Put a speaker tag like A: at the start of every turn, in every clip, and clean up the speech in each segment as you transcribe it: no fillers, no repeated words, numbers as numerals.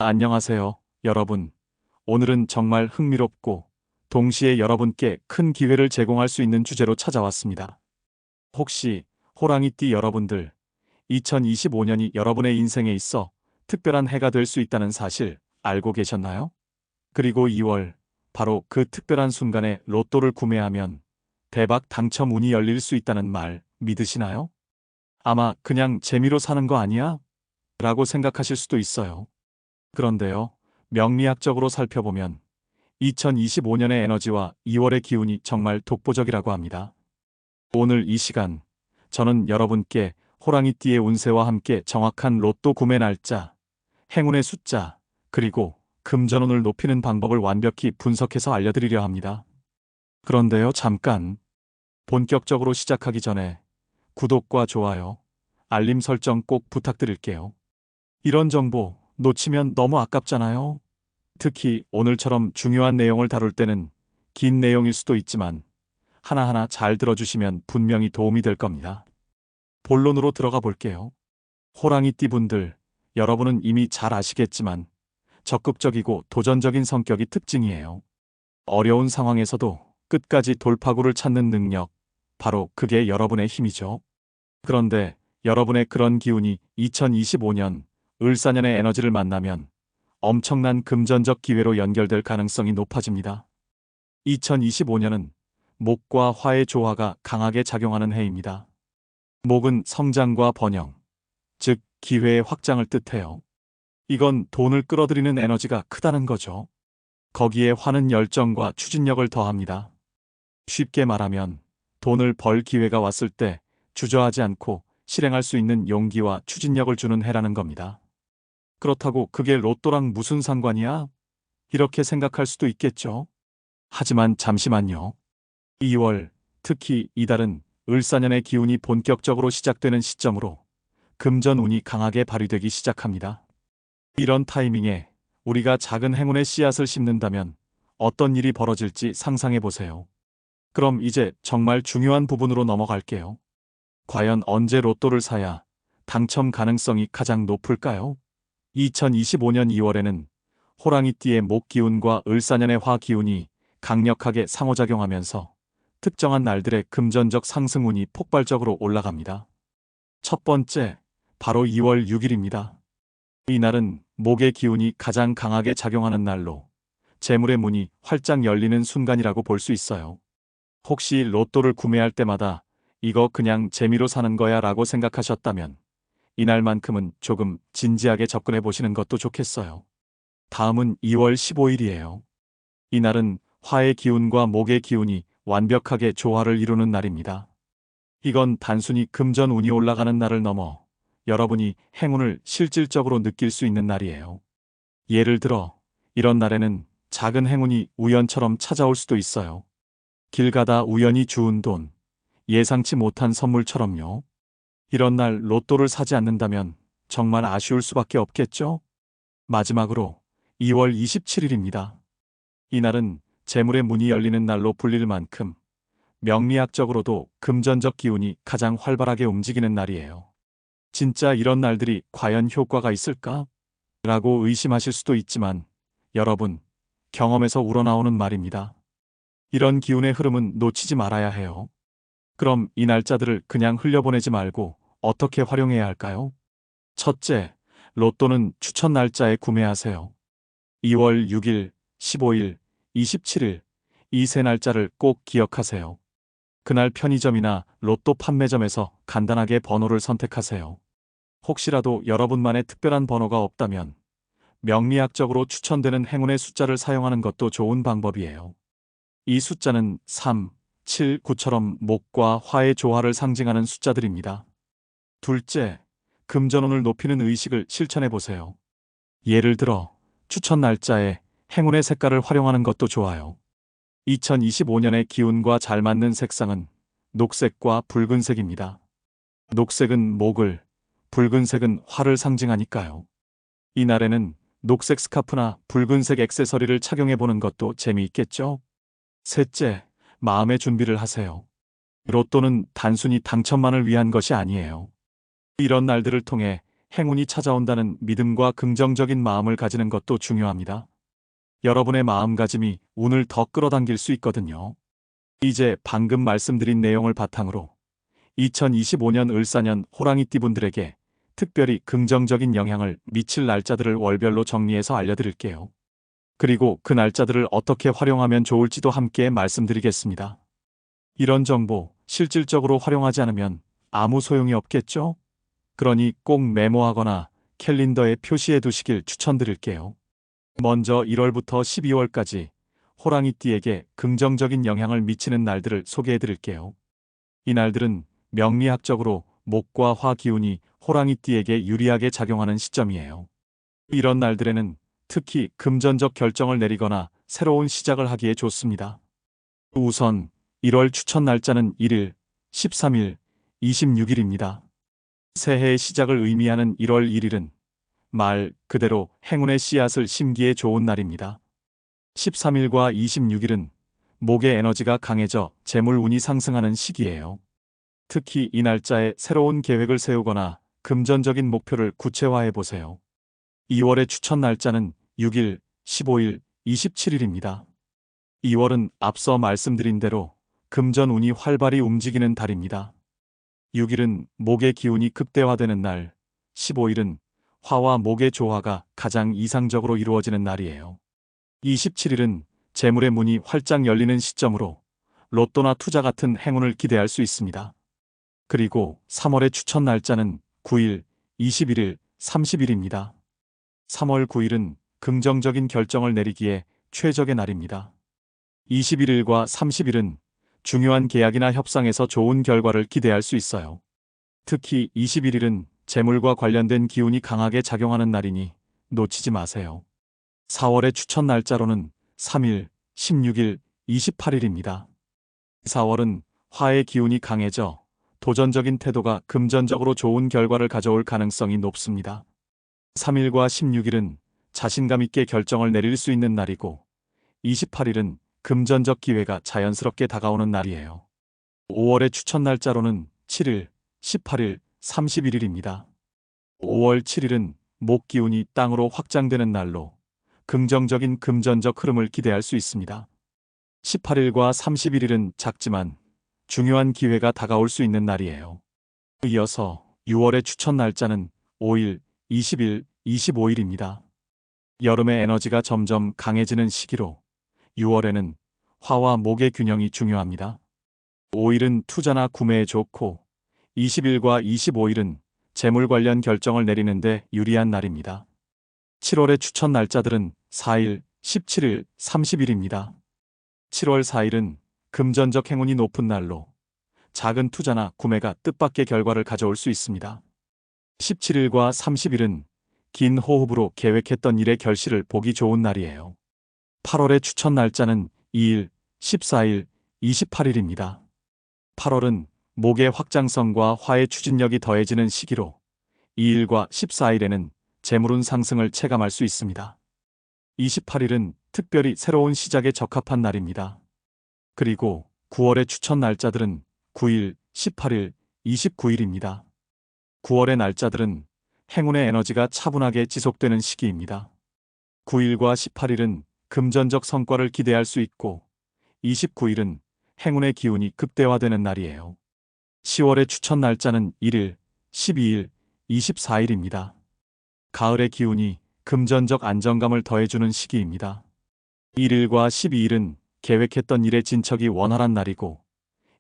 A: 안녕하세요, 여러분. 오늘은 정말 흥미롭고 동시에 여러분께 큰 기회를 제공할 수 있는 주제로 찾아왔습니다. 혹시 호랑이띠 여러분들, 2025년이 여러분의 인생에 있어 특별한 해가 될 수 있다는 사실 알고 계셨나요? 그리고 2월, 바로 그 특별한 순간에 로또를 구매하면 대박 당첨 운이 열릴 수 있다는 말 믿으시나요? 아마 그냥 재미로 사는 거 아니야? 라고 생각하실 수도 있어요. 그런데요, 명리학적으로 살펴보면 2025년의 에너지와 2월의 기운이 정말 독보적이라고 합니다. 오늘 이 시간, 저는 여러분께 호랑이띠의 운세와 함께 정확한 로또 구매 날짜, 행운의 숫자, 그리고 금전운을 높이는 방법을 완벽히 분석해서 알려드리려 합니다. 그런데요, 잠깐. 본격적으로 시작하기 전에 구독과 좋아요, 알림 설정 꼭 부탁드릴게요. 이런 정보 놓치면 너무 아깝잖아요. 특히 오늘처럼 중요한 내용을 다룰 때는 긴 내용일 수도 있지만 하나하나 잘 들어주시면 분명히 도움이 될 겁니다. 본론으로 들어가 볼게요. 호랑이띠 분들, 여러분은 이미 잘 아시겠지만 적극적이고 도전적인 성격이 특징이에요. 어려운 상황에서도 끝까지 돌파구를 찾는 능력, 바로 그게 여러분의 힘이죠. 그런데 여러분의 그런 기운이 2025년 을사년의 에너지를 만나면 엄청난 금전적 기회로 연결될 가능성이 높아집니다. 2025년은 목과 화의 조화가 강하게 작용하는 해입니다. 목은 성장과 번영, 즉 기회의 확장을 뜻해요. 이건 돈을 끌어들이는 에너지가 크다는 거죠. 거기에 화는 열정과 추진력을 더합니다. 쉽게 말하면 돈을 벌 기회가 왔을 때 주저하지 않고 실행할 수 있는 용기와 추진력을 주는 해라는 겁니다. 그렇다고 그게 로또랑 무슨 상관이야? 이렇게 생각할 수도 있겠죠. 하지만 잠시만요. 2월, 특히 이달은 을사년의 기운이 본격적으로 시작되는 시점으로 금전운이 강하게 발휘되기 시작합니다. 이런 타이밍에 우리가 작은 행운의 씨앗을 심는다면 어떤 일이 벌어질지 상상해 보세요. 그럼 이제 정말 중요한 부분으로 넘어갈게요. 과연 언제 로또를 사야 당첨 가능성이 가장 높을까요? 2025년 2월에는 호랑이띠의 목 기운과 을사년의 화 기운이 강력하게 상호작용하면서 특정한 날들의 금전적 상승운이 폭발적으로 올라갑니다. 첫 번째, 바로 2월 6일입니다. 이날은 목의 기운이 가장 강하게 작용하는 날로 재물의 문이 활짝 열리는 순간이라고 볼 수 있어요. 혹시 로또를 구매할 때마다 이거 그냥 재미로 사는 거야 라고 생각하셨다면 이날만큼은 조금 진지하게 접근해 보시는 것도 좋겠어요. 다음은 2월 15일이에요. 이날은 화의 기운과 목의 기운이 완벽하게 조화를 이루는 날입니다. 이건 단순히 금전 운이 올라가는 날을 넘어 여러분이 행운을 실질적으로 느낄 수 있는 날이에요. 예를 들어, 이런 날에는 작은 행운이 우연처럼 찾아올 수도 있어요. 길 가다 우연히 주운 돈, 예상치 못한 선물처럼요. 이런 날 로또를 사지 않는다면 정말 아쉬울 수밖에 없겠죠? 마지막으로 2월 27일입니다. 이날은 재물의 문이 열리는 날로 불릴 만큼 명리학적으로도 금전적 기운이 가장 활발하게 움직이는 날이에요. 진짜 이런 날들이 과연 효과가 있을까? 라고 의심하실 수도 있지만 여러분, 경험에서 우러나오는 말입니다. 이런 기운의 흐름은 놓치지 말아야 해요. 그럼 이 날짜들을 그냥 흘려보내지 말고 어떻게 활용해야 할까요? 첫째, 로또는 추천 날짜에 구매하세요. 2월 6일, 15일, 27일, 이 세 날짜를 꼭 기억하세요. 그날 편의점이나 로또 판매점에서 간단하게 번호를 선택하세요. 혹시라도 여러분만의 특별한 번호가 없다면 명리학적으로 추천되는 행운의 숫자를 사용하는 것도 좋은 방법이에요. 이 숫자는 3, 7, 9처럼 목과 화의 조화를 상징하는 숫자들입니다. 둘째, 금전운을 높이는 의식을 실천해 보세요. 예를 들어, 추천 날짜에 행운의 색깔을 활용하는 것도 좋아요. 2025년의 기운과 잘 맞는 색상은 녹색과 붉은색입니다. 녹색은 목을, 붉은색은 화를 상징하니까요. 이날에는 녹색 스카프나 붉은색 액세서리를 착용해 보는 것도 재미있겠죠? 셋째, 마음의 준비를 하세요. 로또는 단순히 당첨만을 위한 것이 아니에요. 이런 날들을 통해 행운이 찾아온다는 믿음과 긍정적인 마음을 가지는 것도 중요합니다. 여러분의 마음가짐이 운을 더 끌어당길 수 있거든요. 이제 방금 말씀드린 내용을 바탕으로 2025년 을사년 호랑이띠 분들에게 특별히 긍정적인 영향을 미칠 날짜들을 월별로 정리해서 알려드릴게요. 그리고 그 날짜들을 어떻게 활용하면 좋을지도 함께 말씀드리겠습니다. 이런 정보 실질적으로 활용하지 않으면 아무 소용이 없겠죠? 그러니 꼭 메모하거나 캘린더에 표시해 두시길 추천드릴게요. 먼저 1월부터 12월까지 호랑이띠에게 긍정적인 영향을 미치는 날들을 소개해 드릴게요. 이 날들은 명리학적으로 목과 화 기운이 호랑이띠에게 유리하게 작용하는 시점이에요. 이런 날들에는 특히 금전적 결정을 내리거나 새로운 시작을 하기에 좋습니다. 우선 1월 추천 날짜는 1일, 13일, 26일입니다. 새해의 시작을 의미하는 1월 1일은 말 그대로 행운의 씨앗을 심기에 좋은 날입니다. 13일과 26일은 목의 에너지가 강해져 재물 운이 상승하는 시기예요. 특히 이 날짜에 새로운 계획을 세우거나 금전적인 목표를 구체화해 보세요. 2월의 추천 날짜는 6일, 15일, 27일입니다. 2월은 앞서 말씀드린 대로 금전 운이 활발히 움직이는 달입니다. 6일은 목의 기운이 극대화되는 날, 15일은 화와 목의 조화가 가장 이상적으로 이루어지는 날이에요. 27일은 재물의 문이 활짝 열리는 시점으로 로또나 투자 같은 행운을 기대할 수 있습니다. 그리고 3월의 추천 날짜는 9일, 21일, 30일입니다. 3월 9일은 긍정적인 결정을 내리기에 최적의 날입니다. 21일과 30일은 중요한 계약이나 협상에서 좋은 결과를 기대할 수 있어요. 특히 21일은 재물과 관련된 기운이 강하게 작용하는 날이니 놓치지 마세요. 4월의 추천 날짜로는 3일, 16일, 28일입니다. 4월은 화의 기운이 강해져 도전적인 태도가 금전적으로 좋은 결과를 가져올 가능성이 높습니다. 3일과 16일은 자신감 있게 결정을 내릴 수 있는 날이고 28일은 금전적 기회가 자연스럽게 다가오는 날이에요. 5월의 추천 날짜로는 7일, 18일, 31일입니다. 5월 7일은 목 기운이 땅으로 확장되는 날로 긍정적인 금전적 흐름을 기대할 수 있습니다. 18일과 31일은 작지만 중요한 기회가 다가올 수 있는 날이에요. 이어서 6월의 추천 날짜는 5일, 20일, 25일입니다. 여름의 에너지가 점점 강해지는 시기로 6월에는 화와 목의 균형이 중요합니다. 5일은 투자나 구매에 좋고 20일과 25일은 재물 관련 결정을 내리는데 유리한 날입니다. 7월의 추천 날짜들은 4일, 17일, 30일입니다. 7월 4일은 금전적 행운이 높은 날로 작은 투자나 구매가 뜻밖의 결과를 가져올 수 있습니다. 17일과 30일은 긴 호흡으로 계획했던 일의 결실을 보기 좋은 날이에요. 8월의 추천 날짜는 2일, 14일, 28일입니다. 8월은 목의 확장성과 화의 추진력이 더해지는 시기로 2일과 14일에는 재물운 상승을 체감할 수 있습니다. 28일은 특별히 새로운 시작에 적합한 날입니다. 그리고 9월의 추천 날짜들은 9일, 18일, 29일입니다. 9월의 날짜들은 행운의 에너지가 차분하게 지속되는 시기입니다. 9일과 18일은 금전적 성과를 기대할 수 있고 29일은 행운의 기운이 극대화되는 날이에요. 10월의 추천 날짜는 1일, 12일, 24일입니다. 가을의 기운이 금전적 안정감을 더해주는 시기입니다. 1일과 12일은 계획했던 일의 진척이 원활한 날이고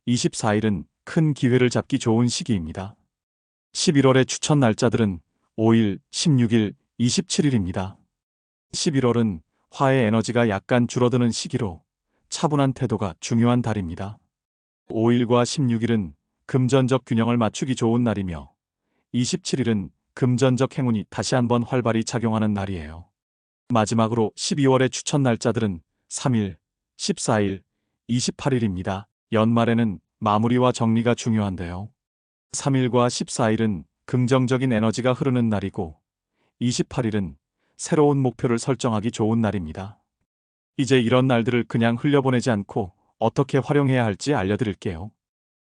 A: 24일은 큰 기회를 잡기 좋은 시기입니다. 11월의 추천 날짜들은 5일, 16일, 27일입니다. 11월은 화의 에너지가 약간 줄어드는 시기로 차분한 태도가 중요한 달입니다. 5일과 16일은 금전적 균형을 맞추기 좋은 날이며 27일은 금전적 행운이 다시 한번 활발히 작용하는 날이에요. 마지막으로 12월의 추천 날짜들은 3일, 14일, 28일입니다. 연말에는 마무리와 정리가 중요한데요. 3일과 14일은 긍정적인 에너지가 흐르는 날이고 28일은 새로운 목표를 설정하기 좋은 날입니다. 이제 이런 날들을 그냥 흘려보내지 않고 어떻게 활용해야 할지 알려드릴게요.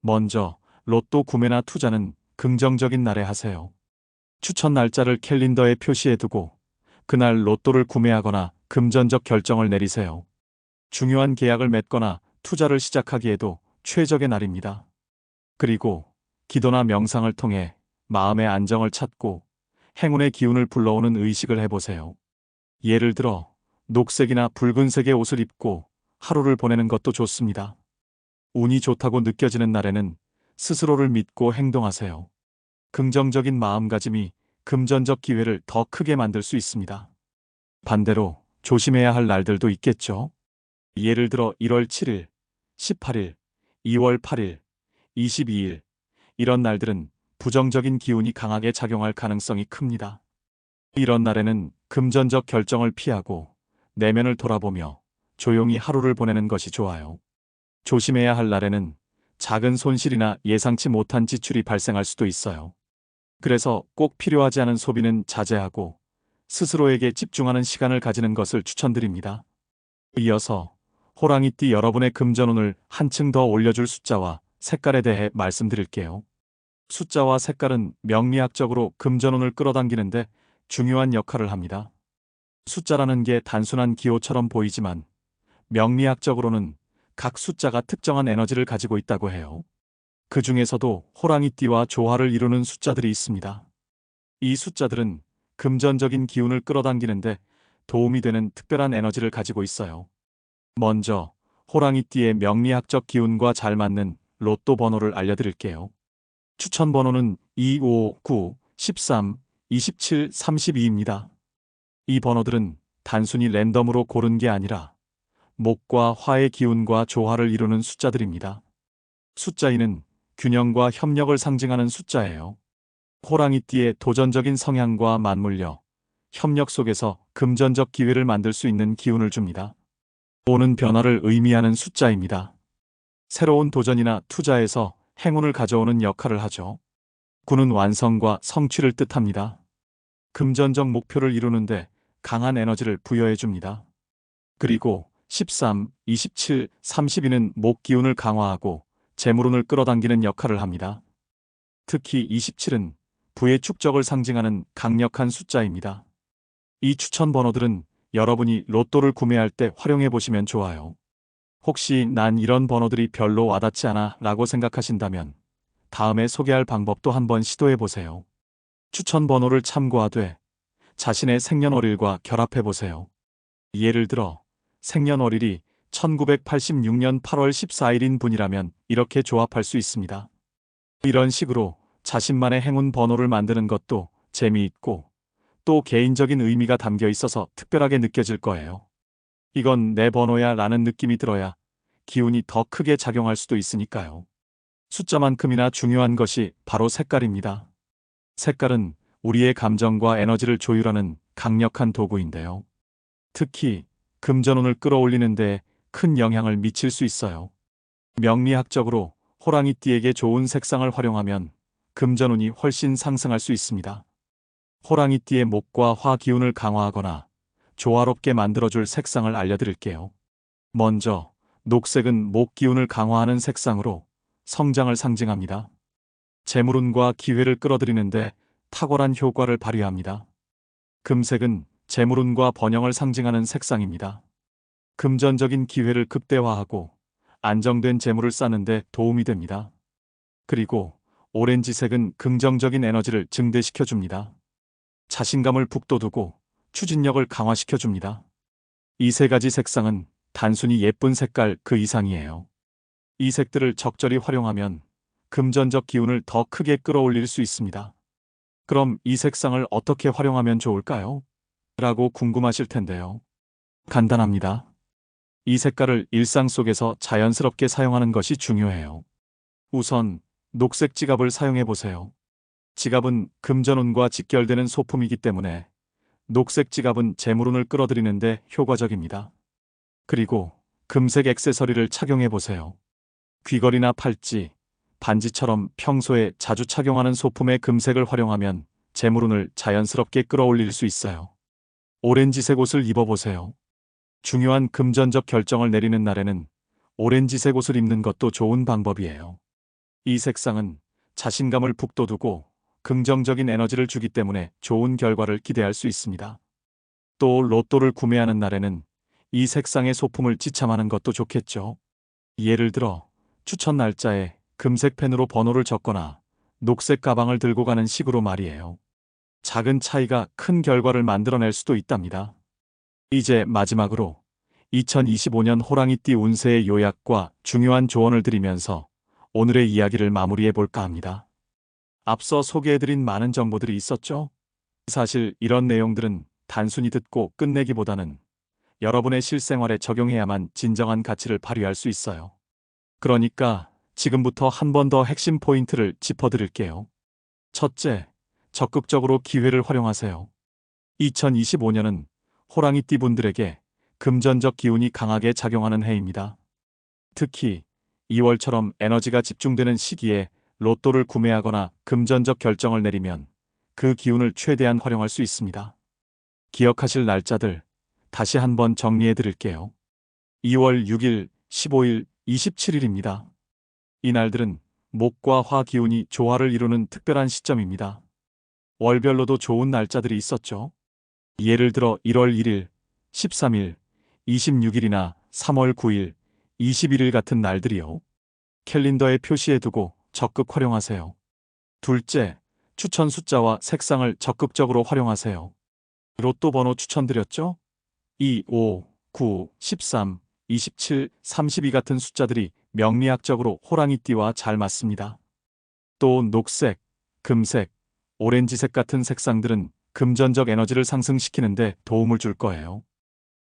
A: 먼저 로또 구매나 투자는 긍정적인 날에 하세요. 추천 날짜를 캘린더에 표시해두고 그날 로또를 구매하거나 금전적 결정을 내리세요. 중요한 계약을 맺거나 투자를 시작하기에도 최적의 날입니다. 그리고 기도나 명상을 통해 마음의 안정을 찾고 행운의 기운을 불러오는 의식을 해보세요. 예를 들어 녹색이나 붉은색의 옷을 입고 하루를 보내는 것도 좋습니다. 운이 좋다고 느껴지는 날에는 스스로를 믿고 행동하세요. 긍정적인 마음가짐이 금전적 기회를 더 크게 만들 수 있습니다. 반대로 조심해야 할 날들도 있겠죠. 예를 들어 1월 7일, 18일, 2월 8일, 22일 이런 날들은 부정적인 기운이 강하게 작용할 가능성이 큽니다. 이런 날에는 금전적 결정을 피하고 내면을 돌아보며 조용히 하루를 보내는 것이 좋아요. 조심해야 할 날에는 작은 손실이나 예상치 못한 지출이 발생할 수도 있어요. 그래서 꼭 필요하지 않은 소비는 자제하고 스스로에게 집중하는 시간을 가지는 것을 추천드립니다. 이어서 호랑이띠 여러분의 금전운을 한층 더 올려줄 숫자와 색깔에 대해 말씀드릴게요. 숫자와 색깔은 명리학적으로 금전운을 끌어당기는데 중요한 역할을 합니다. 숫자라는 게 단순한 기호처럼 보이지만 명리학적으로는 각 숫자가 특정한 에너지를 가지고 있다고 해요. 그 중에서도 호랑이띠와 조화를 이루는 숫자들이 있습니다. 이 숫자들은 금전적인 기운을 끌어당기는데 도움이 되는 특별한 에너지를 가지고 있어요. 먼저 호랑이띠의 명리학적 기운과 잘 맞는 로또 번호를 알려드릴게요. 추천 번호는 2, 5, 9, 13, 27, 32입니다. 이 번호들은 단순히 랜덤으로 고른 게 아니라 목과 화의 기운과 조화를 이루는 숫자들입니다. 숫자 2는 균형과 협력을 상징하는 숫자예요. 호랑이띠의 도전적인 성향과 맞물려 협력 속에서 금전적 기회를 만들 수 있는 기운을 줍니다. 5는 변화를 의미하는 숫자입니다. 새로운 도전이나 투자에서 행운을 가져오는 역할을 하죠. 9는 완성과 성취를 뜻합니다. 금전적 목표를 이루는데 강한 에너지를 부여해 줍니다. 그리고 13, 27, 32는 목 기운을 강화하고 재물운을 끌어당기는 역할을 합니다. 특히 27은 부의 축적을 상징하는 강력한 숫자입니다. 이 추천 번호들은 여러분이 로또를 구매할 때 활용해 보시면 좋아요. 혹시 난 이런 번호들이 별로 와닿지 않아 라고 생각하신다면 다음에 소개할 방법도 한번 시도해 보세요. 추천 번호를 참고하되 자신의 생년월일과 결합해 보세요. 예를 들어 생년월일이 1986년 8월 14일인 분이라면 이렇게 조합할 수 있습니다. 이런 식으로 자신만의 행운 번호를 만드는 것도 재미있고 또 개인적인 의미가 담겨 있어서 특별하게 느껴질 거예요. 이건 내 번호야 라는 느낌이 들어야 기운이 더 크게 작용할 수도 있으니까요. 숫자만큼이나 중요한 것이 바로 색깔입니다. 색깔은 우리의 감정과 에너지를 조율하는 강력한 도구인데요. 특히 금전운을 끌어올리는 데 큰 영향을 미칠 수 있어요. 명리학적으로 호랑이띠에게 좋은 색상을 활용하면 금전운이 훨씬 상승할 수 있습니다. 호랑이띠의 목과 화 기운을 강화하거나 조화롭게 만들어줄 색상을 알려드릴게요. 먼저 녹색은 목 기운을 강화하는 색상으로 성장을 상징합니다. 재물운과 기회를 끌어들이는데 탁월한 효과를 발휘합니다. 금색은 재물운과 번영을 상징하는 색상입니다. 금전적인 기회를 극대화하고 안정된 재물을 쌓는데 도움이 됩니다. 그리고 오렌지색은 긍정적인 에너지를 증대시켜 줍니다. 자신감을 북돋우고 추진력을 강화시켜 줍니다. 이 세 가지 색상은 단순히 예쁜 색깔 그 이상이에요. 이 색들을 적절히 활용하면 금전적 기운을 더 크게 끌어올릴 수 있습니다. 그럼 이 색상을 어떻게 활용하면 좋을까요? 라고 궁금하실 텐데요. 간단합니다. 이 색깔을 일상 속에서 자연스럽게 사용하는 것이 중요해요. 우선 녹색 지갑을 사용해 보세요. 지갑은 금전운과 직결되는 소품이기 때문에 녹색 지갑은 재물운을 끌어들이는데 효과적입니다. 그리고 금색 액세서리를 착용해 보세요. 귀걸이나 팔찌, 반지처럼 평소에 자주 착용하는 소품의 금색을 활용하면 재물운을 자연스럽게 끌어올릴 수 있어요. 오렌지색 옷을 입어보세요. 중요한 금전적 결정을 내리는 날에는 오렌지색 옷을 입는 것도 좋은 방법이에요. 이 색상은 자신감을 북돋우고 긍정적인 에너지를 주기 때문에 좋은 결과를 기대할 수 있습니다. 또 로또를 구매하는 날에는 이 색상의 소품을 지참하는 것도 좋겠죠. 예를 들어 추천 날짜에 금색 펜으로 번호를 적거나 녹색 가방을 들고 가는 식으로 말이에요. 작은 차이가 큰 결과를 만들어낼 수도 있답니다. 이제 마지막으로 2025년 호랑이띠 운세의 요약과 중요한 조언을 드리면서 오늘의 이야기를 마무리해 볼까 합니다. 앞서 소개해드린 많은 정보들이 있었죠? 사실 이런 내용들은 단순히 듣고 끝내기보다는 여러분의 실생활에 적용해야만 진정한 가치를 발휘할 수 있어요. 그러니까 지금부터 한 번 더 핵심 포인트를 짚어드릴게요. 첫째, 적극적으로 기회를 활용하세요. 2025년은 호랑이띠 분들에게 금전적 기운이 강하게 작용하는 해입니다. 특히 2월처럼 에너지가 집중되는 시기에 로또를 구매하거나 금전적 결정을 내리면 그 기운을 최대한 활용할 수 있습니다. 기억하실 날짜들 다시 한번 정리해 드릴게요. 2월 6일, 15일, 27일입니다. 이 날들은 목과 화 기운이 조화를 이루는 특별한 시점입니다. 월별로도 좋은 날짜들이 있었죠. 예를 들어 1월 1일, 13일, 26일이나 3월 9일, 21일 같은 날들이요. 캘린더에 표시해두고 적극 활용하세요. 둘째, 추천 숫자와 색상을 적극적으로 활용하세요. 로또 번호 추천드렸죠? 2, 5, 9, 13, 27, 32 같은 숫자들이 명리학적으로 호랑이띠와 잘 맞습니다. 또 녹색, 금색, 오렌지색 같은 색상들은 금전적 에너지를 상승시키는데 도움을 줄 거예요.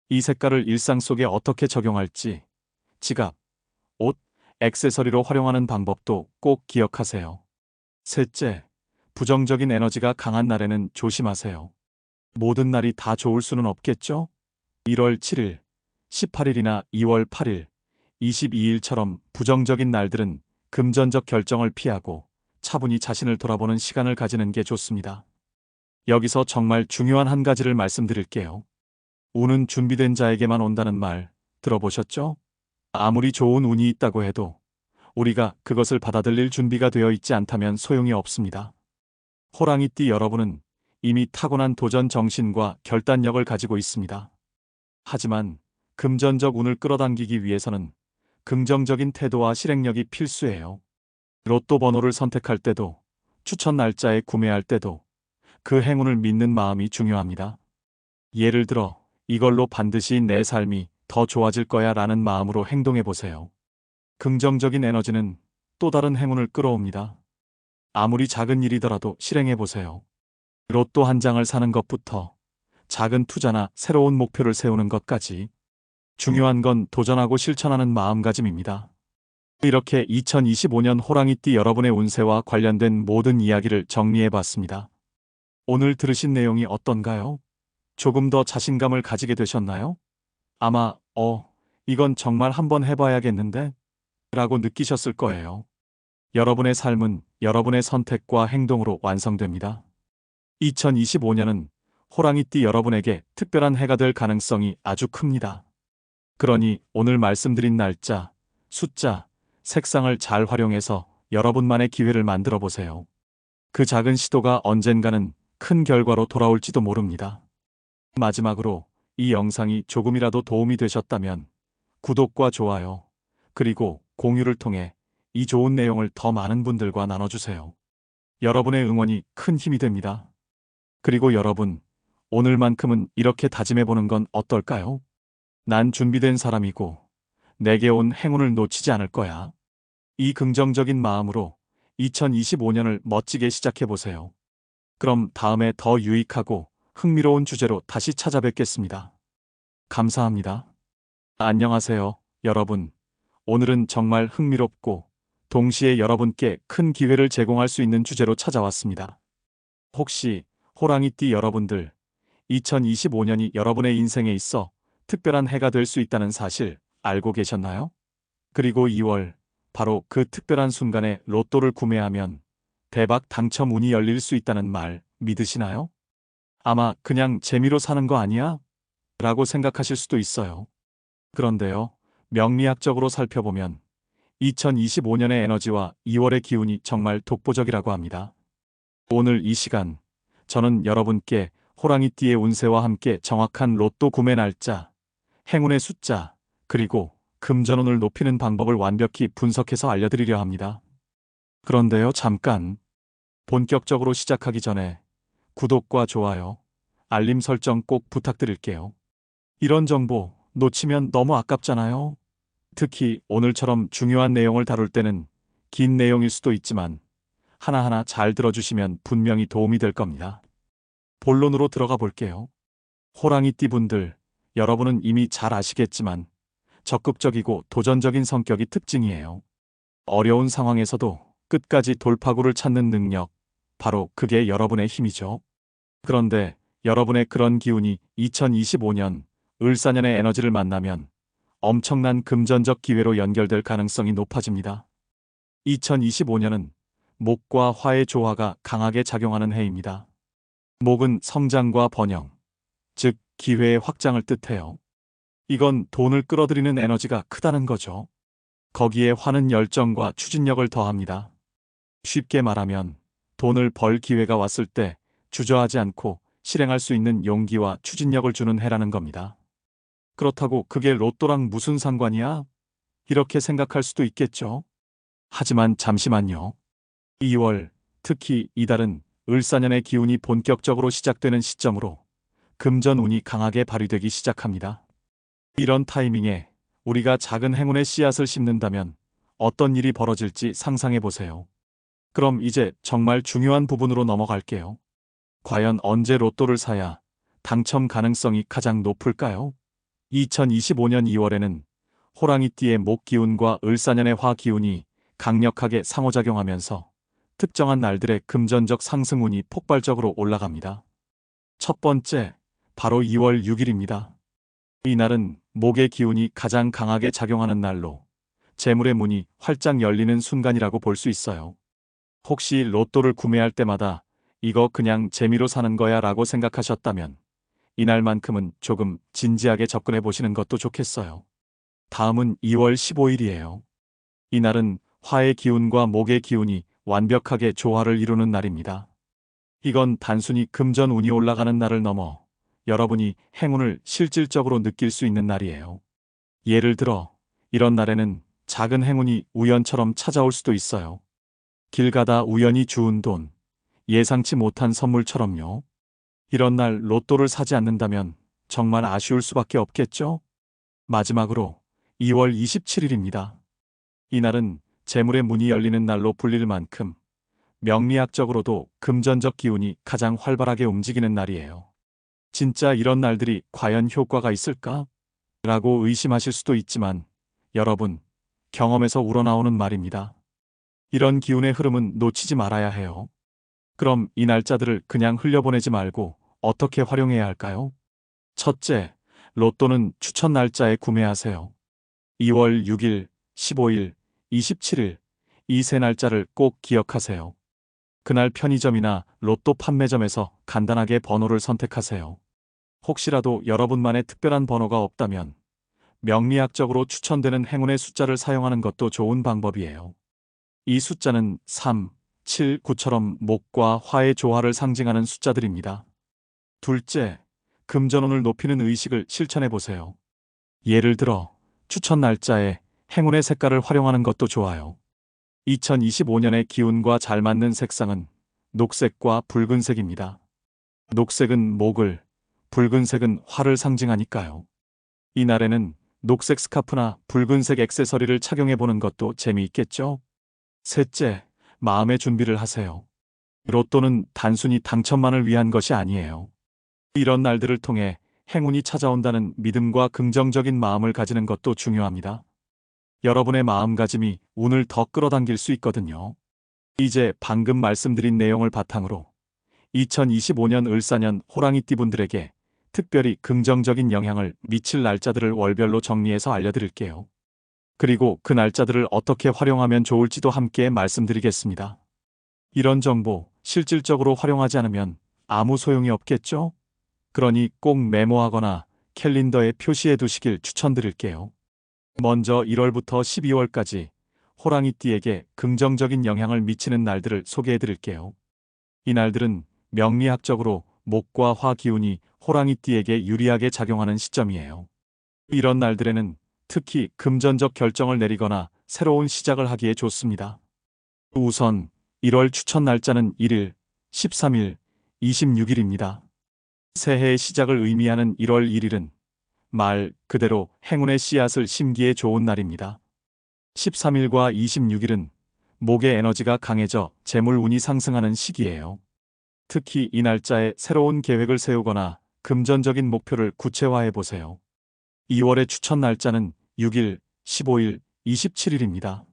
A: 이 색깔을 일상 속에 어떻게 적용할지 지갑, 옷, 액세서리로 활용하는 방법도 꼭 기억하세요. 셋째, 부정적인 에너지가 강한 날에는 조심하세요. 모든 날이 다 좋을 수는 없겠죠? 1월 7일, 18일이나 2월 8일, 22일처럼 부정적인 날들은 금전적 결정을 피하고 차분히 자신을 돌아보는 시간을 가지는 게 좋습니다. 여기서 정말 중요한 한 가지를 말씀드릴게요. 운은 준비된 자에게만 온다는 말 들어보셨죠? 아무리 좋은 운이 있다고 해도 우리가 그것을 받아들일 준비가 되어 있지 않다면 소용이 없습니다. 호랑이띠 여러분은 이미 타고난 도전 정신과 결단력을 가지고 있습니다. 하지만 금전적 운을 끌어당기기 위해서는 긍정적인 태도와 실행력이 필수예요. 로또 번호를 선택할 때도, 추천 날짜에 구매할 때도 그 행운을 믿는 마음이 중요합니다. 예를 들어, 이걸로 반드시 내 삶이 더 좋아질 거야 라는 마음으로 행동해 보세요. 긍정적인 에너지는 또 다른 행운을 끌어옵니다. 아무리 작은 일이더라도 실행해 보세요. 로또 한 장을 사는 것부터 작은 투자나 새로운 목표를 세우는 것까지 중요한 건 도전하고 실천하는 마음가짐입니다. 이렇게 2025년 호랑이띠 여러분의 운세와 관련된 모든 이야기를 정리해 봤습니다. 오늘 들으신 내용이 어떤가요? 조금 더 자신감을 가지게 되셨나요? 아마, 이건 정말 한번 해봐야겠는데? 라고 느끼셨을 거예요. 여러분의 삶은 여러분의 선택과 행동으로 완성됩니다. 2025년은 호랑이띠 여러분에게 특별한 해가 될 가능성이 아주 큽니다. 그러니 오늘 말씀드린 날짜, 숫자, 색상을 잘 활용해서 여러분만의 기회를 만들어 보세요. 그 작은 시도가 언젠가는 큰 결과로 돌아올지도 모릅니다. 마지막으로 이 영상이 조금이라도 도움이 되셨다면 구독과 좋아요, 그리고 공유를 통해 이 좋은 내용을 더 많은 분들과 나눠주세요. 여러분의 응원이 큰 힘이 됩니다. 그리고 여러분, 오늘만큼은 이렇게 다짐해보는 건 어떨까요? 난 준비된 사람이고 내게 온 행운을 놓치지 않을 거야. 이 긍정적인 마음으로 2025년을 멋지게 시작해보세요. 그럼 다음에 더 유익하고 흥미로운 주제로 다시 찾아뵙겠습니다. 감사합니다. 안녕하세요, 여러분. 오늘은 정말 흥미롭고 동시에 여러분께 큰 기회를 제공할 수 있는 주제로 찾아왔습니다. 혹시 호랑이띠 여러분들, 2025년이 여러분의 인생에 있어 특별한 해가 될 수 있다는 사실 알고 계셨나요? 그리고 2월, 바로 그 특별한 순간에 로또를 구매하면 대박 당첨 운이 열릴 수 있다는 말 믿으시나요? 아마 그냥 재미로 사는 거 아니야? 라고 생각하실 수도 있어요. 그런데요, 명리학적으로 살펴보면 2025년의 에너지와 2월의 기운이 정말 독보적이라고 합니다. 오늘 이 시간, 저는 여러분께 호랑이띠의 운세와 함께 정확한 로또 구매 날짜, 행운의 숫자, 그리고 금전운을 높이는 방법을 완벽히 분석해서 알려드리려 합니다. 그런데요, 잠깐. 본격적으로 시작하기 전에 구독과 좋아요, 알림 설정 꼭 부탁드릴게요. 이런 정보 놓치면 너무 아깝잖아요. 특히 오늘처럼 중요한 내용을 다룰 때는 긴 내용일 수도 있지만 하나하나 잘 들어주시면 분명히 도움이 될 겁니다. 본론으로 들어가 볼게요. 호랑이띠 분들, 여러분은 이미 잘 아시겠지만 적극적이고 도전적인 성격이 특징이에요. 어려운 상황에서도 끝까지 돌파구를 찾는 능력, 바로 그게 여러분의 힘이죠. 그런데 여러분의 그런 기운이 2025년 을사년의 에너지를 만나면 엄청난 금전적 기회로 연결될 가능성이 높아집니다. 2025년은 목과 화의 조화가 강하게 작용하는 해입니다. 목은 성장과 번영, 즉 기회의 확장을 뜻해요. 이건 돈을 끌어들이는 에너지가 크다는 거죠. 거기에 화는 열정과 추진력을 더합니다. 쉽게 말하면 돈을 벌 기회가 왔을 때 주저하지 않고 실행할 수 있는 용기와 추진력을 주는 해라는 겁니다. 그렇다고 그게 로또랑 무슨 상관이야? 이렇게 생각할 수도 있겠죠. 하지만 잠시만요. 2월, 특히 이달은 을사년의 기운이 본격적으로 시작되는 시점으로 금전운이 강하게 발휘되기 시작합니다. 이런 타이밍에 우리가 작은 행운의 씨앗을 심는다면 어떤 일이 벌어질지 상상해 보세요. 그럼 이제 정말 중요한 부분으로 넘어갈게요. 과연 언제 로또를 사야 당첨 가능성이 가장 높을까요? 2025년 2월에는 호랑이띠의 목 기운과 을사년의 화 기운이 강력하게 상호작용하면서 특정한 날들의 금전적 상승운이 폭발적으로 올라갑니다. 첫 번째, 바로 2월 6일입니다. 이날은 목의 기운이 가장 강하게 작용하는 날로 재물의 문이 활짝 열리는 순간이라고 볼 수 있어요. 혹시 로또를 구매할 때마다 이거 그냥 재미로 사는 거야 라고 생각하셨다면 이날만큼은 조금 진지하게 접근해 보시는 것도 좋겠어요. 다음은 2월 15일이에요. 이날은 화의 기운과 목의 기운이 완벽하게 조화를 이루는 날입니다. 이건 단순히 금전 운이 올라가는 날을 넘어 여러분이 행운을 실질적으로 느낄 수 있는 날이에요. 예를 들어 이런 날에는 작은 행운이 우연처럼 찾아올 수도 있어요. 길 가다 우연히 주운 돈, 예상치 못한 선물처럼요. 이런 날 로또를 사지 않는다면 정말 아쉬울 수밖에 없겠죠? 마지막으로 2월 27일입니다. 이날은 재물의 문이 열리는 날로 불릴 만큼 명리학적으로도 금전적 기운이 가장 활발하게 움직이는 날이에요. 진짜 이런 날들이 과연 효과가 있을까? 라고 의심하실 수도 있지만 여러분, 경험에서 우러나오는 말입니다. 이런 기운의 흐름은 놓치지 말아야 해요. 그럼 이 날짜들을 그냥 흘려보내지 말고 어떻게 활용해야 할까요? 첫째, 로또는 추천 날짜에 구매하세요. 2월 6일, 15일, 27일, 이 세 날짜를 꼭 기억하세요. 그날 편의점이나 로또 판매점에서 간단하게 번호를 선택하세요. 혹시라도 여러분만의 특별한 번호가 없다면 명리학적으로 추천되는 행운의 숫자를 사용하는 것도 좋은 방법이에요. 이 숫자는 3, 7, 9처럼 목과 화의 조화를 상징하는 숫자들입니다. 둘째, 금전운을 높이는 의식을 실천해 보세요. 예를 들어 추천 날짜에 행운의 색깔을 활용하는 것도 좋아요. 2025년의 기운과 잘 맞는 색상은 녹색과 붉은색입니다. 녹색은 목을, 붉은색은 화를 상징하니까요. 이날에는 녹색 스카프나 붉은색 액세서리를 착용해 보는 것도 재미있겠죠? 셋째, 마음의 준비를 하세요. 로또는 단순히 당첨만을 위한 것이 아니에요. 이런 날들을 통해 행운이 찾아온다는 믿음과 긍정적인 마음을 가지는 것도 중요합니다. 여러분의 마음가짐이 운을 더 끌어당길 수 있거든요. 이제 방금 말씀드린 내용을 바탕으로 2025년 을사년 호랑이띠 분들에게 특별히 긍정적인 영향을 미칠 날짜들을 월별로 정리해서 알려드릴게요. 그리고 그 날짜들을 어떻게 활용하면 좋을지도 함께 말씀드리겠습니다. 이런 정보 실질적으로 활용하지 않으면 아무 소용이 없겠죠? 그러니 꼭 메모하거나 캘린더에 표시해 두시길 추천드릴게요. 먼저 1월부터 12월까지 호랑이띠에게 긍정적인 영향을 미치는 날들을 소개해 드릴게요. 이 날들은 명리학적으로 목과 화 기운이 호랑이띠에게 유리하게 작용하는 시점이에요. 이런 날들에는 특히 금전적 결정을 내리거나 새로운 시작을 하기에 좋습니다. 우선 1월 추천 날짜는 1일, 13일, 26일입니다. 새해의 시작을 의미하는 1월 1일은 말 그대로 행운의 씨앗을 심기에 좋은 날입니다. 13일과 26일은 목의 에너지가 강해져 재물 운이 상승하는 시기예요. 특히 이 날짜에 새로운 계획을 세우거나 금전적인 목표를 구체화해 보세요. 2월의 추천 날짜는 6일, 15일, 27일입니다.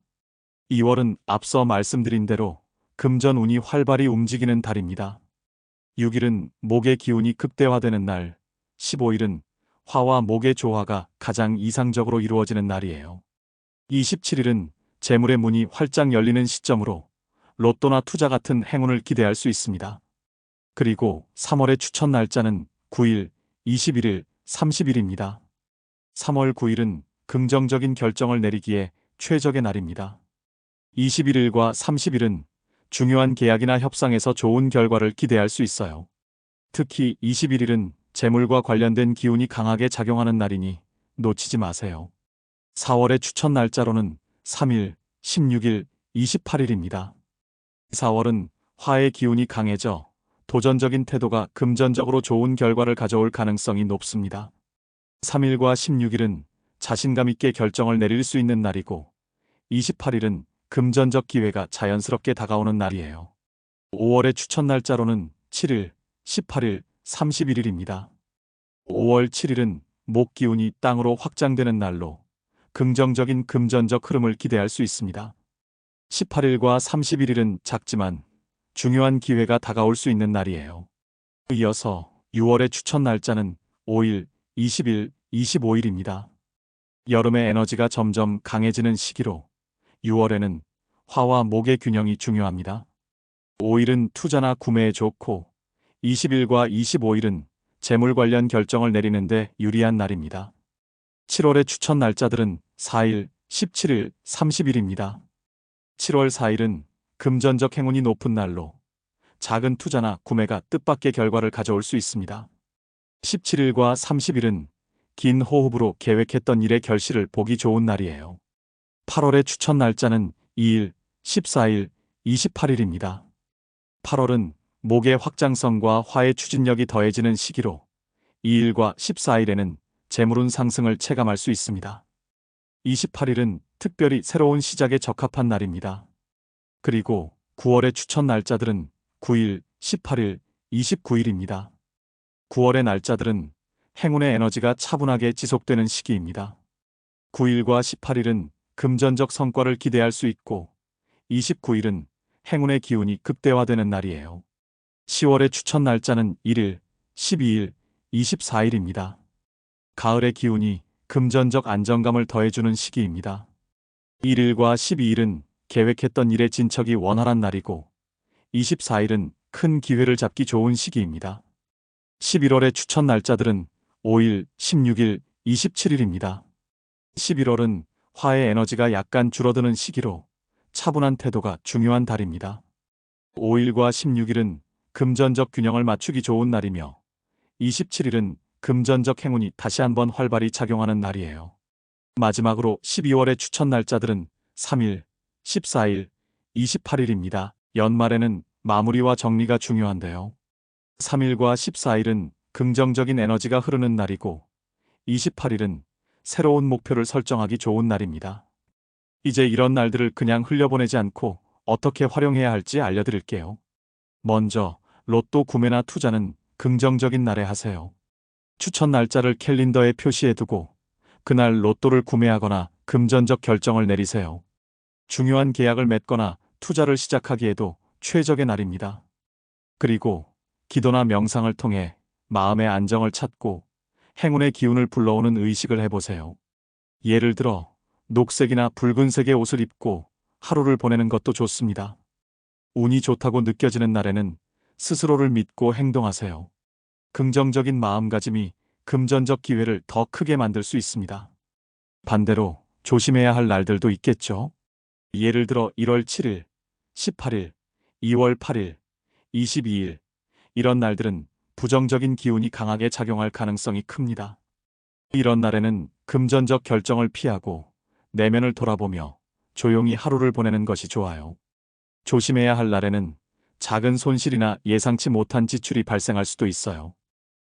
A: 2월은 앞서 말씀드린 대로 금전 운이 활발히 움직이는 달입니다. 6일은 목의 기운이 극대화되는 날, 15일은 화와 목의 조화가 가장 이상적으로 이루어지는 날이에요. 27일은 재물의 문이 활짝 열리는 시점으로 로또나 투자 같은 행운을 기대할 수 있습니다. 그리고 3월의 추천 날짜는 9일, 21일, 30일입니다. 3월 9일은 긍정적인 결정을 내리기에 최적의 날입니다. 21일과 30일은 중요한 계약이나 협상에서 좋은 결과를 기대할 수 있어요. 특히 21일은 재물과 관련된 기운이 강하게 작용하는 날이니 놓치지 마세요. 4월의 추천 날짜로는 3일, 16일, 28일입니다. 4월은 화의 기운이 강해져 도전적인 태도가 금전적으로 좋은 결과를 가져올 가능성이 높습니다. 3일과 16일은 자신감 있게 결정을 내릴 수 있는 날이고 28일은 금전적 기회가 자연스럽게 다가오는 날이에요. 5월의 추천 날짜로는 7일, 18일, 31일입니다. 5월 7일은 목 기운이 땅으로 확장되는 날로 긍정적인 금전적 흐름을 기대할 수 있습니다. 18일과 31일은 작지만 중요한 기회가 다가올 수 있는 날이에요. 이어서 6월의 추천 날짜는 5일, 20일, 25일입니다. 여름의 에너지가 점점 강해지는 시기로 6월에는 화와 목의 균형이 중요합니다. 5일은 투자나 구매에 좋고 20일과 25일은 재물 관련 결정을 내리는데 유리한 날입니다. 7월의 추천 날짜들은 4일, 17일, 30일입니다. 7월 4일은 금전적 행운이 높은 날로 작은 투자나 구매가 뜻밖의 결과를 가져올 수 있습니다. 17일과 30일은 긴 호흡으로 계획했던 일의 결실을 보기 좋은 날이에요. 8월의 추천 날짜는 2일, 14일, 28일입니다. 8월은 목의 확장성과 화의 추진력이 더해지는 시기로 2일과 14일에는 재물운 상승을 체감할 수 있습니다. 28일은 특별히 새로운 시작에 적합한 날입니다. 그리고 9월의 추천 날짜들은 9일, 18일, 29일입니다. 9월의 날짜들은 행운의 에너지가 차분하게 지속되는 시기입니다. 9일과 18일은 금전적 성과를 기대할 수 있고 29일은 행운의 기운이 극대화되는 날이에요. 10월의 추천 날짜는 1일, 12일, 24일입니다. 가을의 기운이 금전적 안정감을 더해주는 시기입니다. 1일과 12일은 계획했던 일의 진척이 원활한 날이고 24일은 큰 기회를 잡기 좋은 시기입니다. 11월의 추천 날짜들은 5일, 16일, 27일입니다. 11월은 화의 에너지가 약간 줄어드는 시기로 차분한 태도가 중요한 달입니다. 5일과 16일은 금전적 균형을 맞추기 좋은 날이며 27일은 금전적 행운이 다시 한번 활발히 작용하는 날이에요. 마지막으로 12월의 추천 날짜들은 3일, 14일, 28일입니다. 연말에는 마무리와 정리가 중요한데요. 3일과 14일은 긍정적인 에너지가 흐르는 날이고 28일은 새로운 목표를 설정하기 좋은 날입니다. 이제 이런 날들을 그냥 흘려보내지 않고 어떻게 활용해야 할지 알려드릴게요. 먼저 로또 구매나 투자는 긍정적인 날에 하세요. 추천 날짜를 캘린더에 표시해두고 그날 로또를 구매하거나 금전적 결정을 내리세요. 중요한 계약을 맺거나 투자를 시작하기에도 최적의 날입니다. 그리고 기도나 명상을 통해 마음의 안정을 찾고 행운의 기운을 불러오는 의식을 해보세요. 예를 들어 녹색이나 붉은색의 옷을 입고 하루를 보내는 것도 좋습니다. 운이 좋다고 느껴지는 날에는 스스로를 믿고 행동하세요. 긍정적인 마음가짐이 금전적 기회를 더 크게 만들 수 있습니다. 반대로 조심해야 할 날들도 있겠죠. 예를 들어 1월 7일, 18일, 2월 8일, 22일, 이런 날들은 부정적인 기운이 강하게 작용할 가능성이 큽니다. 이런 날에는 금전적 결정을 피하고 내면을 돌아보며 조용히 하루를 보내는 것이 좋아요. 조심해야 할 날에는 작은 손실이나 예상치 못한 지출이 발생할 수도 있어요.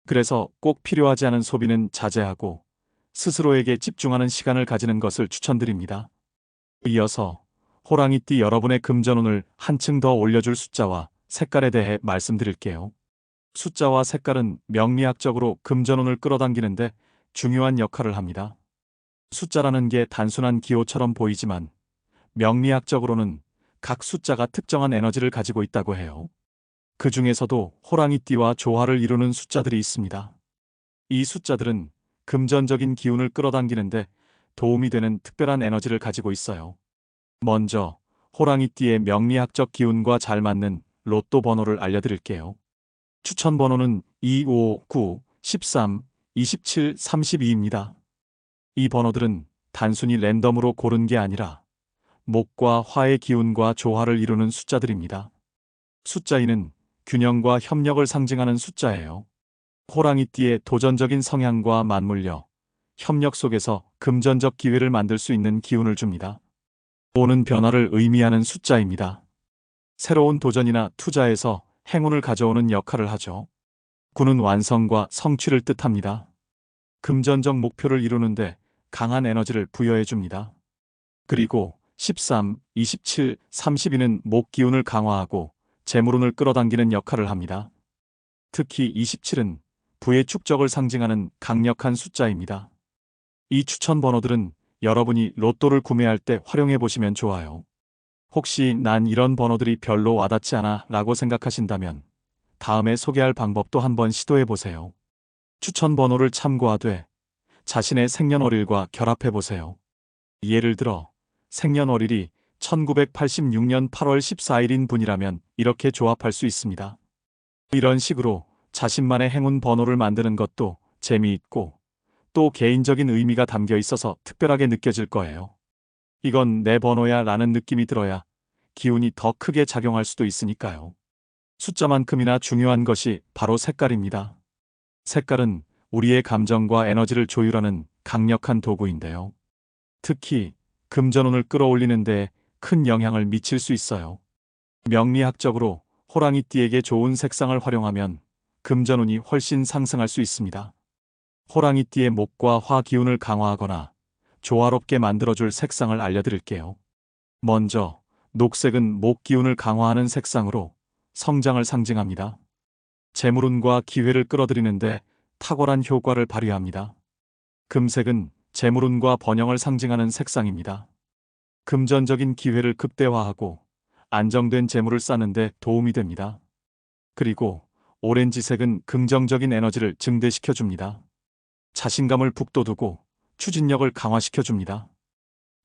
A: 그래서 꼭 필요하지 않은 소비는 자제하고 스스로에게 집중하는 시간을 가지는 것을 추천드립니다. 이어서 호랑이띠 여러분의 금전운을 한층 더 올려줄 숫자와 색깔에 대해 말씀드릴게요. 숫자와 색깔은 명리학적으로 금전운을 끌어당기는데 중요한 역할을 합니다. 숫자라는 게 단순한 기호처럼 보이지만 명리학적으로는 각 숫자가 특정한 에너지를 가지고 있다고 해요. 그 중에서도 호랑이띠와 조화를 이루는 숫자들이 있습니다. 이 숫자들은 금전적인 기운을 끌어당기는데 도움이 되는 특별한 에너지를 가지고 있어요. 먼저 호랑이띠의 명리학적 기운과 잘 맞는 로또 번호를 알려드릴게요. 추천 번호는 2, 5, 9, 13, 27, 32입니다. 이 번호들은 단순히 랜덤으로 고른 게 아니라 목과 화의 기운과 조화를 이루는 숫자들입니다. 숫자 2는 균형과 협력을 상징하는 숫자예요. 호랑이띠의 도전적인 성향과 맞물려 협력 속에서 금전적 기회를 만들 수 있는 기운을 줍니다. 5는 변화를 의미하는 숫자입니다. 새로운 도전이나 투자에서 행운을 가져오는 역할을 하죠. 9는 완성과 성취를 뜻합니다. 금전적 목표를 이루는데 강한 에너지를 부여해 줍니다. 그리고 13, 27, 32는 목 기운을 강화하고 재물운을 끌어당기는 역할을 합니다. 특히 27은 부의 축적을 상징하는 강력한 숫자입니다. 이 추천 번호들은 여러분이 로또를 구매할 때 활용해 보시면 좋아요. 혹시 난 이런 번호들이 별로 와닿지 않아 라고 생각하신다면 다음에 소개할 방법도 한번 시도해 보세요. 추천 번호를 참고하되 자신의 생년월일과 결합해 보세요. 예를 들어 생년월일이 1986년 8월 14일인 분이라면 이렇게 조합할 수 있습니다. 이런 식으로 자신만의 행운 번호를 만드는 것도 재미있고 또 개인적인 의미가 담겨 있어서 특별하게 느껴질 거예요. 이건 내 번호야 라는 느낌이 들어야 기운이 더 크게 작용할 수도 있으니까요. 숫자만큼이나 중요한 것이 바로 색깔입니다. 색깔은 우리의 감정과 에너지를 조율하는 강력한 도구인데요. 특히 금전운을 끌어올리는 데 큰 영향을 미칠 수 있어요. 명리학적으로 호랑이띠에게 좋은 색상을 활용하면 금전운이 훨씬 상승할 수 있습니다. 호랑이띠의 목과 화 기운을 강화하거나 조화롭게 만들어줄 색상을 알려드릴게요. 먼저 녹색은 목 기운을 강화하는 색상으로 성장을 상징합니다. 재물운과 기회를 끌어들이는데 탁월한 효과를 발휘합니다. 금색은 재물운과 번영을 상징하는 색상입니다. 금전적인 기회를 극대화하고 안정된 재물을 쌓는데 도움이 됩니다. 그리고 오렌지색은 긍정적인 에너지를 증대시켜줍니다. 자신감을 북돋우고 추진력을 강화시켜줍니다.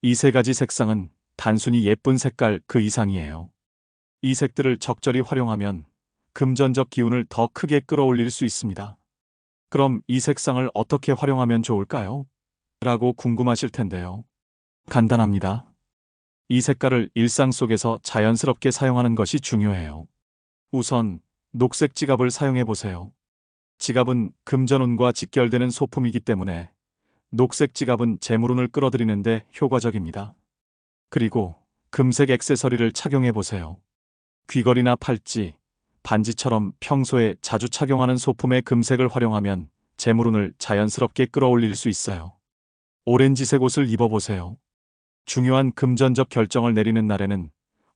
A: 이 세 가지 색상은 단순히 예쁜 색깔 그 이상이에요. 이 색들을 적절히 활용하면 금전적 기운을 더 크게 끌어올릴 수 있습니다. 그럼 이 색상을 어떻게 활용하면 좋을까요? 라고 궁금하실 텐데요. 간단합니다. 이 색깔을 일상 속에서 자연스럽게 사용하는 것이 중요해요. 우선 녹색 지갑을 사용해 보세요. 지갑은 금전운과 직결되는 소품이기 때문에 녹색 지갑은 재물운을 끌어들이는데 효과적입니다. 그리고 금색 액세서리를 착용해 보세요. 귀걸이나 팔찌, 반지처럼 평소에 자주 착용하는 소품의 금색을 활용하면 재물운을 자연스럽게 끌어올릴 수 있어요. 오렌지색 옷을 입어보세요. 중요한 금전적 결정을 내리는 날에는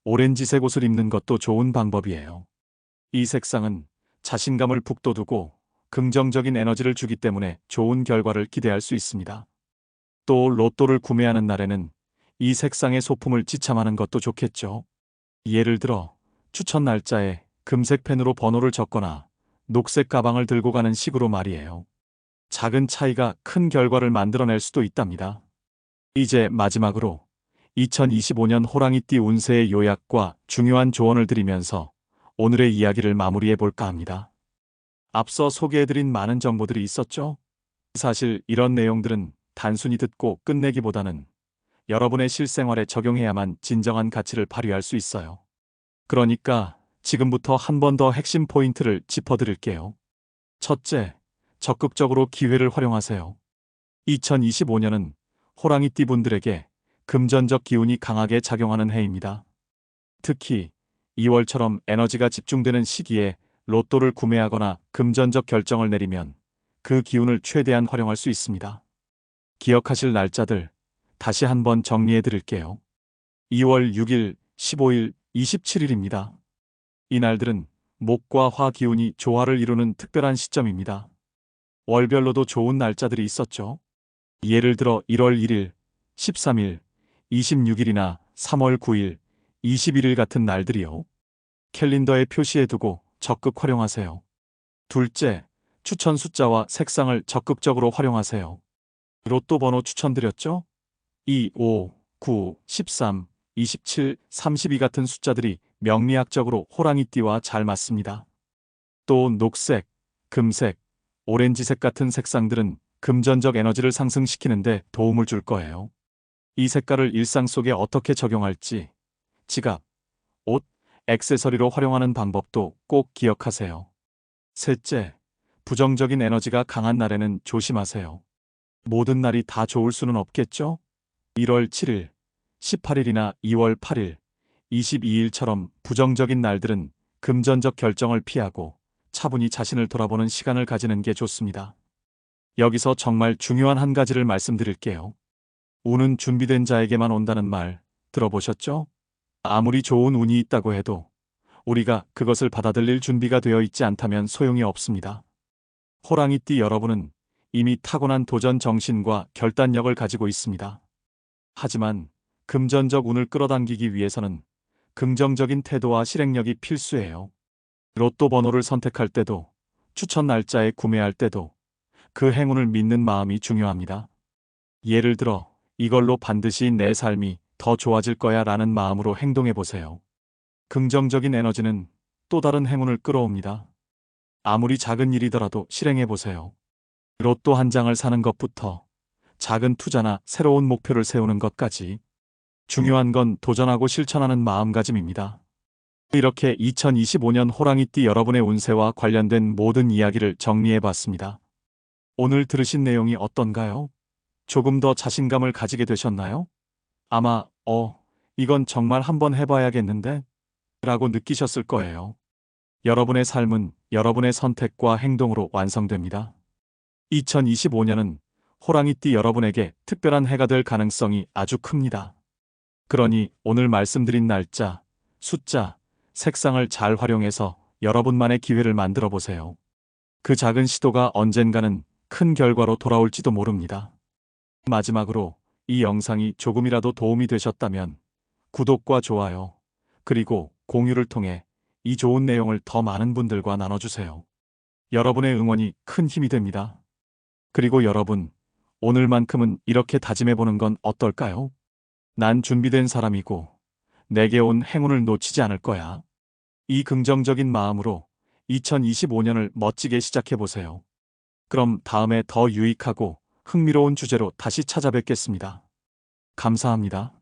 A: 오렌지색 옷을 입는 것도 좋은 방법이에요. 이 색상은 자신감을 북돋우고 긍정적인 에너지를 주기 때문에 좋은 결과를 기대할 수 있습니다. 또 로또를 구매하는 날에는 이 색상의 소품을 지참하는 것도 좋겠죠. 예를 들어 추천 날짜에 금색 펜으로 번호를 적거나 녹색 가방을 들고 가는 식으로 말이에요. 작은 차이가 큰 결과를 만들어낼 수도 있답니다. 이제 마지막으로 2025년 호랑이띠 운세의 요약과 중요한 조언을 드리면서 오늘의 이야기를 마무리해 볼까 합니다. 앞서 소개해드린 많은 정보들이 있었죠? 사실 이런 내용들은 단순히 듣고 끝내기보다는 여러분의 실생활에 적용해야만 진정한 가치를 발휘할 수 있어요. 그러니까 지금부터 한 번 더 핵심 포인트를 짚어드릴게요. 첫째, 적극적으로 기회를 활용하세요. 2025년은 호랑이띠 분들에게 금전적 기운이 강하게 작용하는 해입니다. 특히 2월처럼 에너지가 집중되는 시기에 로또를 구매하거나 금전적 결정을 내리면 그 기운을 최대한 활용할 수 있습니다. 기억하실 날짜들 다시 한번 정리해 드릴게요. 2월 6일, 15일, 27일입니다. 이 날들은 목과 화 기운이 조화를 이루는 특별한 시점입니다. 월별로도 좋은 날짜들이 있었죠. 예를 들어 1월 1일, 13일, 26일이나 3월 9일, 21일 같은 날들이요. 캘린더에 표시해두고 적극 활용하세요. 둘째, 추천 숫자와 색상을 적극적으로 활용하세요. 로또 번호 추천드렸죠? 2, 5, 9, 13, 27, 32 같은 숫자들이 명리학적으로 호랑이띠와 잘 맞습니다. 또 녹색, 금색, 오렌지색 같은 색상들은 금전적 에너지를 상승시키는데 도움을 줄 거예요. 이 색깔을 일상 속에 어떻게 적용할지 지갑, 옷, 액세서리로 활용하는 방법도 꼭 기억하세요. 셋째, 부정적인 에너지가 강한 날에는 조심하세요. 모든 날이 다 좋을 수는 없겠죠? 1월 7일, 18일이나 2월 8일, 22일처럼 부정적인 날들은 금전적 결정을 피하고 차분히 자신을 돌아보는 시간을 가지는 게 좋습니다. 여기서 정말 중요한 한 가지를 말씀드릴게요. 운은 준비된 자에게만 온다는 말 들어보셨죠? 아무리 좋은 운이 있다고 해도 우리가 그것을 받아들일 준비가 되어 있지 않다면 소용이 없습니다. 호랑이띠 여러분은 이미 타고난 도전 정신과 결단력을 가지고 있습니다. 하지만 금전적 운을 끌어당기기 위해서는 긍정적인 태도와 실행력이 필수예요. 로또 번호를 선택할 때도, 추천 날짜에 구매할 때도 그 행운을 믿는 마음이 중요합니다. 예를 들어, 이걸로 반드시 내 삶이 더 좋아질 거야 라는 마음으로 행동해 보세요. 긍정적인 에너지는 또 다른 행운을 끌어옵니다. 아무리 작은 일이더라도 실행해 보세요. 로또 한 장을 사는 것부터 작은 투자나 새로운 목표를 세우는 것까지 중요한 건 도전하고 실천하는 마음가짐입니다. 이렇게 2025년 호랑이띠 여러분의 운세와 관련된 모든 이야기를 정리해 봤습니다. 오늘 들으신 내용이 어떤가요? 조금 더 자신감을 가지게 되셨나요? 아마, 이건 정말 한번 해봐야겠는데? 라고 느끼셨을 거예요. 여러분의 삶은 여러분의 선택과 행동으로 완성됩니다. 2025년은 호랑이띠 여러분에게 특별한 해가 될 가능성이 아주 큽니다. 그러니 오늘 말씀드린 날짜, 숫자, 색상을 잘 활용해서 여러분만의 기회를 만들어 보세요. 그 작은 시도가 언젠가는 큰 결과로 돌아올지도 모릅니다. 마지막으로 이 영상이 조금이라도 도움이 되셨다면 구독과 좋아요, 그리고 공유를 통해 이 좋은 내용을 더 많은 분들과 나눠주세요. 여러분의 응원이 큰 힘이 됩니다. 그리고 여러분, 오늘만큼은 이렇게 다짐해보는 건 어떨까요? 난 준비된 사람이고 내게 온 행운을 놓치지 않을 거야. 이 긍정적인 마음으로 2025년을 멋지게 시작해보세요. 그럼 다음에 더 유익하고 흥미로운 주제로 다시 찾아뵙겠습니다. 감사합니다.